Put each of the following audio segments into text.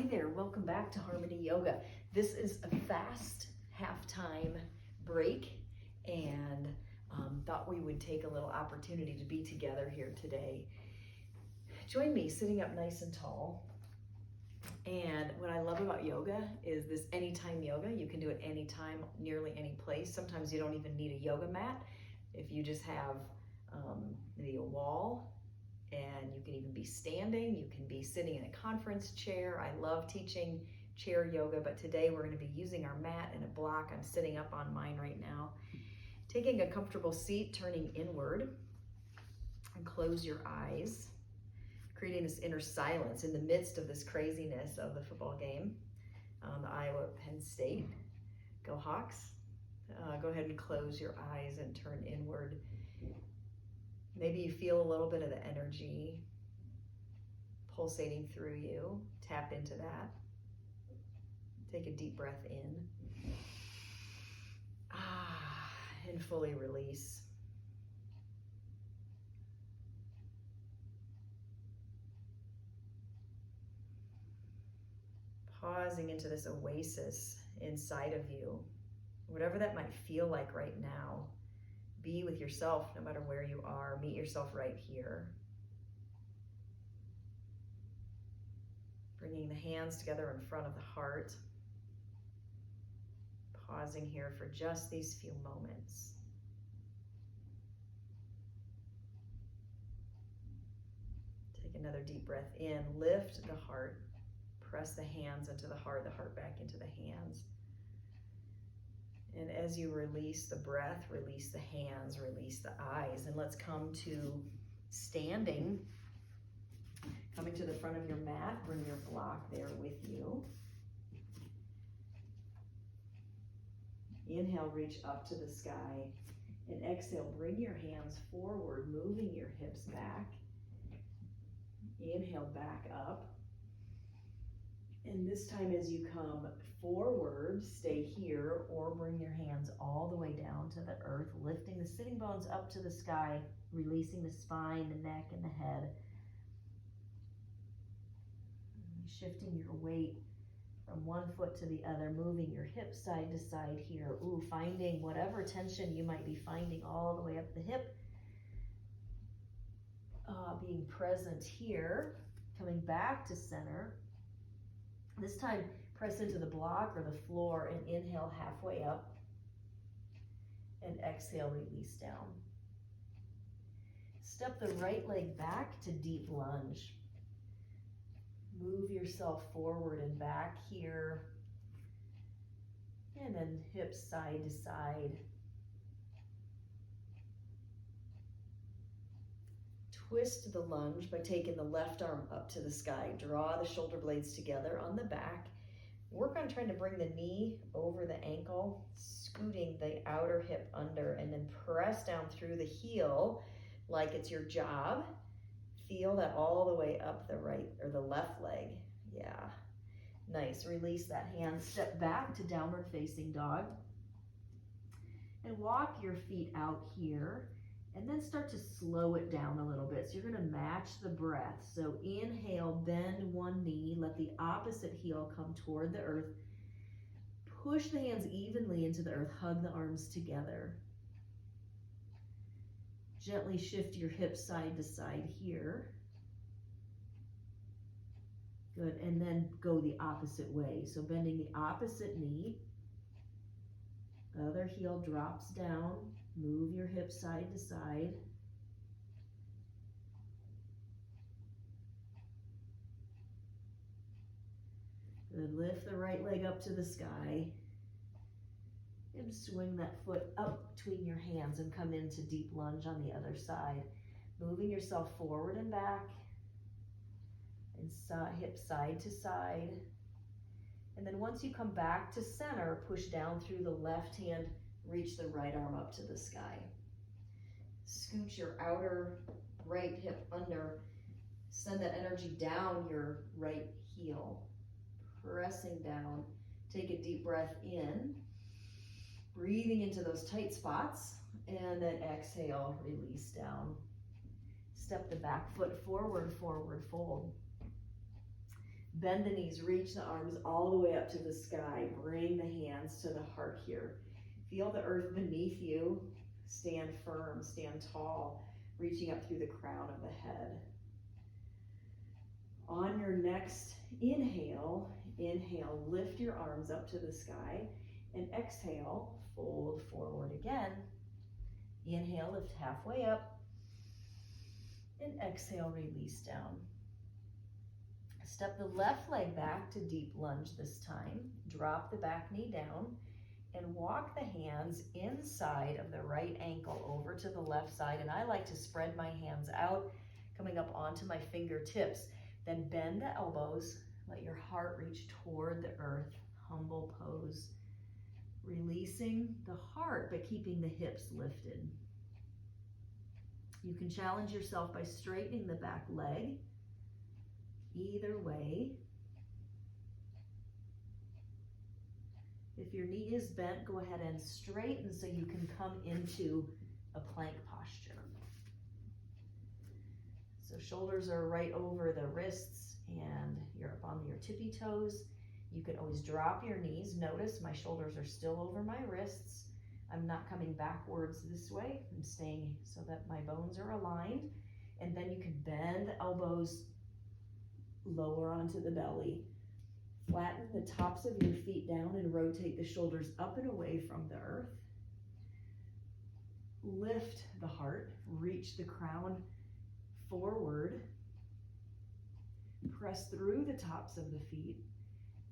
there, welcome back to Harmony Yoga. This is a fast halftime break and thought we would take a little opportunity to be together here today. Join me sitting up nice and tall. And what I love about yoga is this anytime yoga. You can do it anytime, nearly any place. Sometimes you don't even need a yoga mat. If you just have maybe a wall, and you can even be standing, you can be sitting in a conference chair. I love teaching chair yoga, but today we're going to be using our mat and a block. I'm sitting up on mine right now. Taking a comfortable seat, turning inward, and close your eyes, creating this inner silence in the midst of this craziness of the football game. The Iowa Penn State. Go Hawks. Go ahead and close your eyes and turn inward. Maybe you feel a little bit of the energy pulsating through you. Tap into that. Take a deep breath in. And fully release. Pausing into this oasis inside of you. Whatever that might feel like right now. Be with yourself no matter where you are. Meet yourself right here. Bringing the hands together in front of the heart. Pausing here for just these few moments. Take another deep breath in. Lift the heart. Press the hands into the heart back into the hands. And as you release the breath, release the hands, release the eyes. And let's come to standing. Coming to the front of your mat, bring your block there with you. Inhale, reach up to the sky. And exhale, bring your hands forward, moving your hips back. Inhale, back up. And this time as you come forward, stay here or bring your hands all the way down to the earth, lifting the sitting bones up to the sky, releasing the spine, the neck, and the head. Shifting your weight from one foot to the other, moving your hips side to side here. Finding whatever tension you might be finding all the way up the hip. Being present here, coming back to center. This time, press into the block or the floor and inhale halfway up. And exhale, release down. Step the right leg back to deep lunge. Move yourself forward and back here. And then hips side to side. Twist the lunge by taking the left arm up to the sky. Draw the shoulder blades together on the back. Work on trying to bring the knee over the ankle, scooting the outer hip under, and then press down through the heel like it's your job. Feel that all the way up the right or the left leg. Yeah, nice. Release that hand. Step back to downward facing dog. And walk your feet out here. And then start to slow it down a little bit. So you're going to match the breath. So inhale, bend one knee. Let the opposite heel come toward the earth. Push the hands evenly into the earth. Hug the arms together. Gently shift your hips side to side here. Good. And then go the opposite way. So bending the opposite knee. Other heel drops down. Move your hips side to side. Good. Lift the right leg up to the sky. And swing that foot up between your hands and come into deep lunge on the other side. Moving yourself forward and back. And hips side to side. And then once you come back to center, push down through the left hand. Reach the right arm up to the sky. Scoot your outer right hip under. Send that energy down your right heel. Pressing down. Take a deep breath in. Breathing into those tight spots. And then exhale, release down. Step the back foot forward, forward fold. Bend the knees, reach the arms all the way up to the sky. Bring the hands to the heart here. Feel the earth beneath you. Stand firm, stand tall, reaching up through the crown of the head. On your next inhale, lift your arms up to the sky, and exhale, fold forward again. Inhale, lift halfway up, and exhale, release down. Step the left leg back to deep lunge this time. Drop the back knee down and walk the hands inside of the right ankle over to the left side. And I like to spread my hands out, coming up onto my fingertips. Then bend the elbows, let your heart reach toward the earth. Humble pose. Releasing the heart, but keeping the hips lifted. You can challenge yourself by straightening the back leg. Either way. If your knee is bent, go ahead and straighten so you can come into a plank posture. So shoulders are right over the wrists and you're up on your tippy toes. You can always drop your knees. Notice my shoulders are still over my wrists. I'm not coming backwards this way. I'm staying so that my bones are aligned. And then you can bend the elbows lower onto the belly. Flatten the tops of your feet down and rotate the shoulders up and away from the earth. Lift the heart, reach the crown forward. Press through the tops of the feet.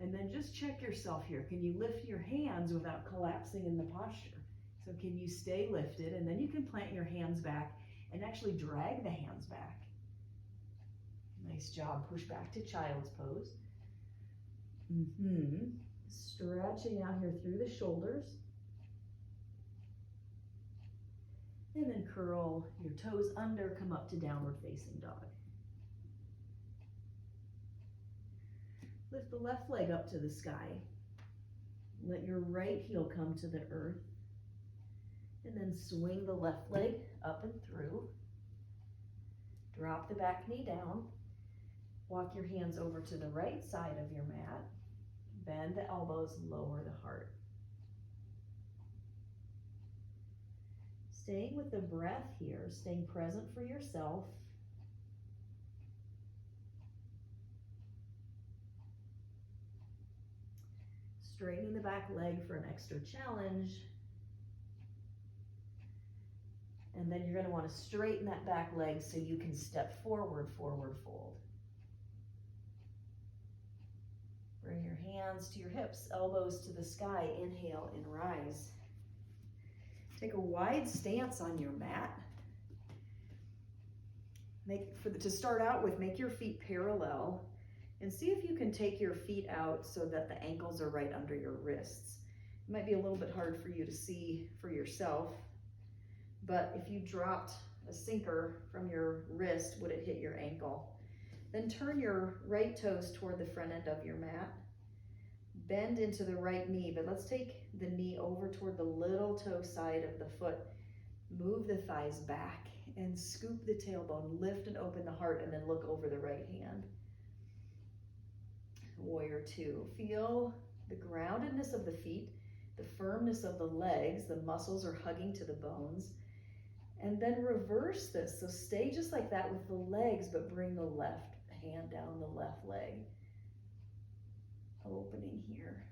And then just check yourself here. Can you lift your hands without collapsing in the posture? So can you stay lifted? And then you can plant your hands back and actually drag the hands back. Nice job. Push back to child's pose. Stretching out here through the shoulders. And then curl your toes under, come up to downward facing dog. Lift the left leg up to the sky. Let your right heel come to the earth. And then swing the left leg up and through. Drop the back knee down. Walk your hands over to the right side of your mat. Bend the elbows, lower the heart. Staying with the breath here, staying present for yourself. Straightening the back leg for an extra challenge. And then you're going to want to straighten that back leg so you can step forward, forward fold. Bring your hands to your hips, elbows to the sky. Inhale and rise. Take a wide stance on your mat. To start out with, make your feet parallel and see if you can take your feet out so that the ankles are right under your wrists. It might be a little bit hard for you to see for yourself, but if you dropped a sinker from your wrist, would it hit your ankle? Then turn your right toes toward the front end of your mat. Bend into the right knee, but let's take the knee over toward the little toe side of the foot. Move the thighs back and scoop the tailbone. Lift and open the heart and then look over the right hand. Warrior two. Feel the groundedness of the feet, the firmness of the legs. The muscles are hugging to the bones. And then reverse this. So stay just like that with the legs, but bring the left hand down the left leg. Opening here.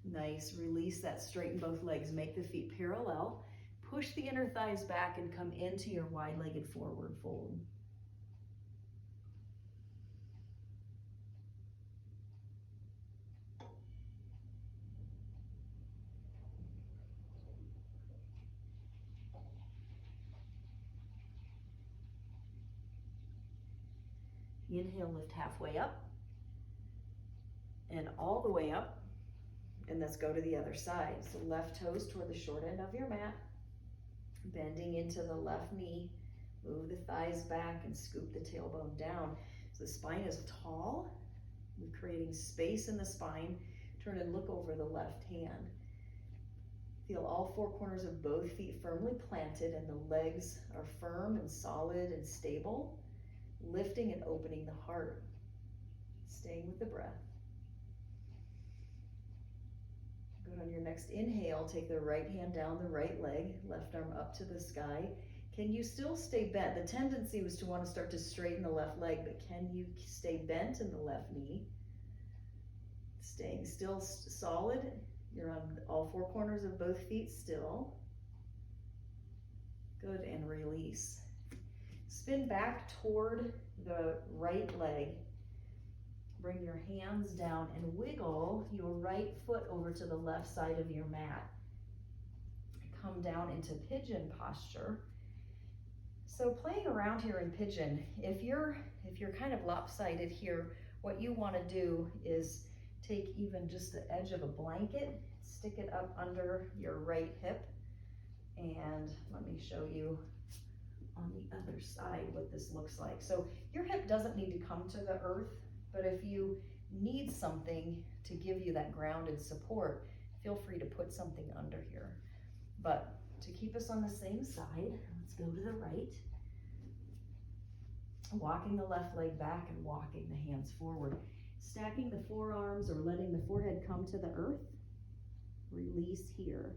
Nice. Release that. Straighten both legs. Make the feet parallel. Push the inner thighs back and come into your wide-legged forward fold. Inhale, lift halfway up and all the way up. And let's go to the other side. So left toes toward the short end of your mat. Bending into the left knee. Move the thighs back and scoop the tailbone down. So the spine is tall. We're creating space in the spine. Turn and look over the left hand. Feel all four corners of both feet firmly planted and the legs are firm and solid and stable. lifting and opening the heart, staying with the breath. Good. On your next inhale, take the right hand down the right leg, left arm up to the sky. Can you still stay bent? The tendency was to want to start to straighten the left leg, but can you stay bent in the left knee? Staying still solid. You're on all four corners of both feet still. Good, and release. Spin back toward the right leg. Bring your hands down and wiggle your right foot over to the left side of your mat. Come down into pigeon posture. So playing around here in pigeon, if you're kind of lopsided here, what you want to do is take even just the edge of a blanket, stick it up under your right hip, and let me show you on the other side what this looks like. So your hip doesn't need to come to the earth, but if you need something to give you that grounded support, feel free to put something under here. But to keep us on the same side, let's go to the right. Walking the left leg back and walking the hands forward. Stacking the forearms or letting the forehead come to the earth. Release here.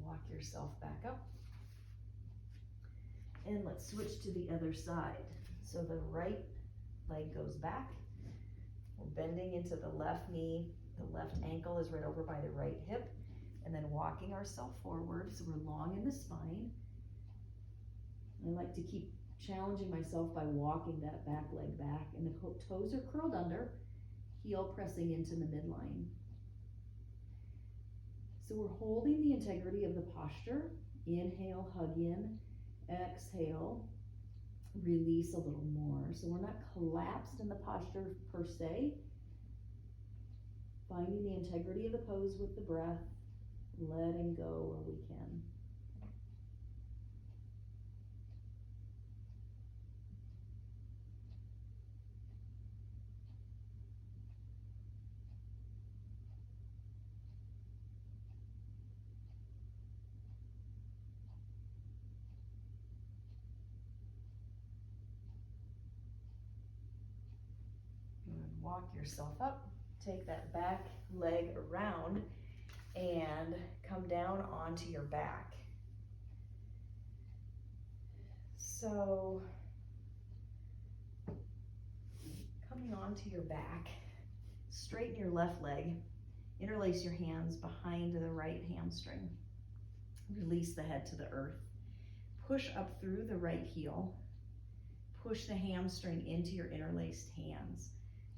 Walk yourself back up. And let's switch to the other side. So the right leg goes back. We're bending into the left knee. The left ankle is right over by the right hip. And then walking ourselves forward. So we're long in the spine. I like to keep challenging myself by walking that back leg back. And the toes are curled under, heel pressing into the midline. So we're holding the integrity of the posture. Inhale, hug in. Exhale, release a little more. So we're not collapsed in the posture per se. Finding the integrity of the pose with the breath. Letting go where we can. Walk yourself up, take that back leg around and come down onto your back. So coming onto your back, straighten your left leg, interlace your hands behind the right hamstring. Release the head to the earth. Push up through the right heel. Push the hamstring into your interlaced hands.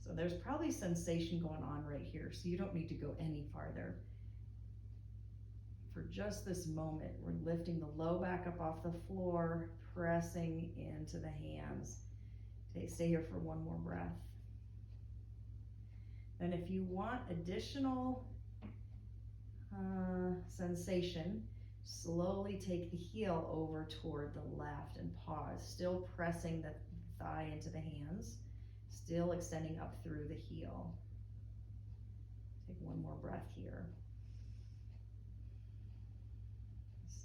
So there's probably sensation going on right here, so you don't need to go any farther. For just this moment, we're lifting the low back up off the floor, pressing into the hands. Stay here for one more breath. And if you want additional sensation, slowly take the heel over toward the left and pause, still pressing the thigh into the hands. Still extending up through the heel. Take one more breath here.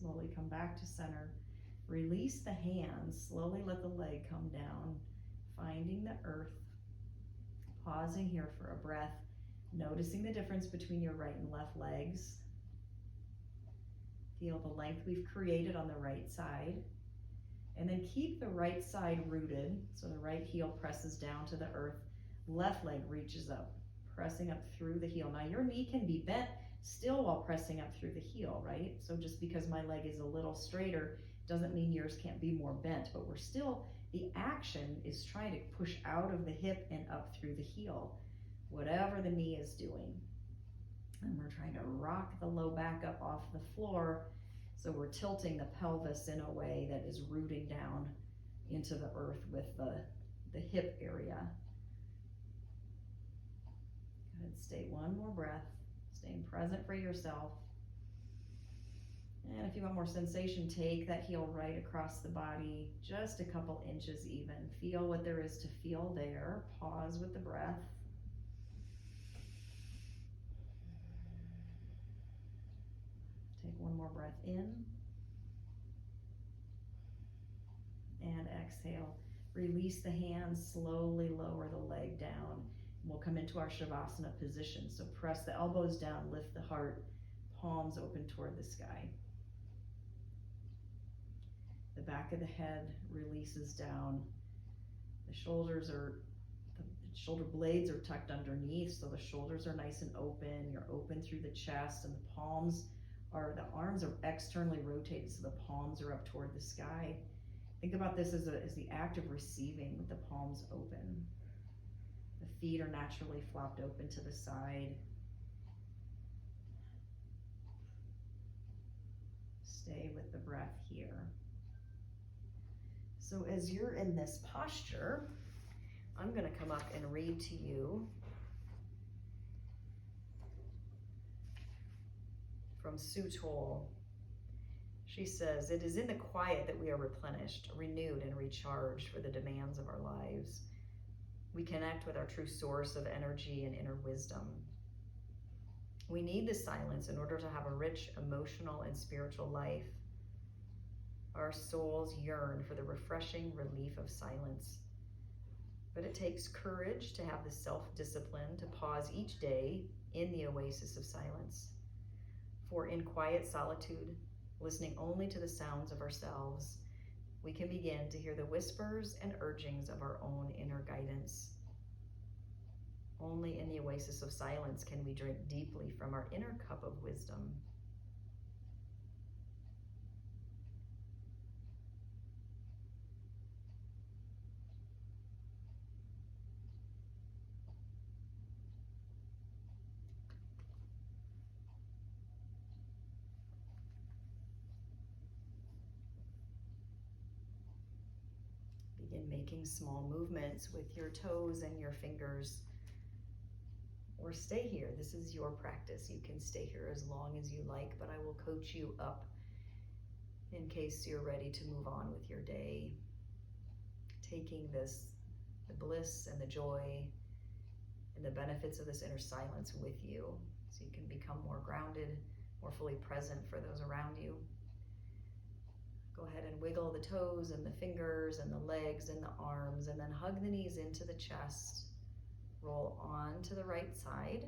Slowly come back to center. Release the hands. Slowly let the leg come down. Finding the earth. Pausing here for a breath. Noticing the difference between your right and left legs. Feel the length we've created on the right side. And then keep the right side rooted. So the right heel presses down to the earth. Left leg reaches up, pressing up through the heel. Now your knee can be bent still while pressing up through the heel, right? So just because my leg is a little straighter doesn't mean yours can't be more bent, but the action is trying to push out of the hip and up through the heel, whatever the knee is doing. And we're trying to rock the low back up off the floor. So we're tilting the pelvis in a way that is rooting down into the earth with the hip area. Go ahead, stay one more breath, staying present for yourself. And if you want more sensation, take that heel right across the body, just a couple inches even. Feel what there is to feel there. Pause with the breath. Take one more breath in. And exhale. Release the hands, slowly lower the leg down. We'll come into our Shavasana position. So press the elbows down, lift the heart, palms open toward the sky. The back of the head releases down. The shoulder blades are tucked underneath, so the shoulders are nice and open. You're open through the chest, and the arms are externally rotated, so the palms are up toward the sky. Think about this as the act of receiving with the palms open. The feet are naturally flopped open to the side. Stay with the breath here. So as you're in this posture, I'm going to come up and read to you from Sutol. She says, "It is in the quiet that we are replenished, renewed, and recharged for the demands of our lives. We connect with our true source of energy and inner wisdom. We need the silence in order to have a rich emotional and spiritual life. Our souls yearn for the refreshing relief of silence. But it takes courage to have the self-discipline to pause each day in the oasis of silence. For in quiet solitude, listening only to the sounds of ourselves, we can begin to hear the whispers and urgings of our own inner guidance. Only in the oasis of silence can we drink deeply from our inner cup of wisdom. Begin making small movements with your toes and your fingers. Or stay here. This is your practice. You can stay here as long as you like, but I will coach you up in case you're ready to move on with your day. Taking the bliss and the joy and the benefits of this inner silence with you, so you can become more grounded, more fully present for those around you. Go ahead and wiggle the toes and the fingers and the legs and the arms, and then hug the knees into the chest. Roll on to the right side,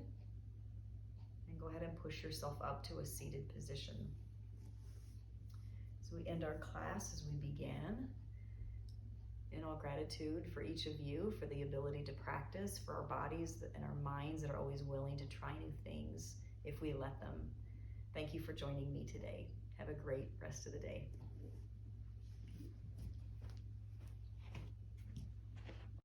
and go ahead and push yourself up to a seated position. So we end our class as we began. In all gratitude for each of you, for the ability to practice, for our bodies and our minds that are always willing to try new things if we let them. Thank you for joining me today. Have a great rest of the day.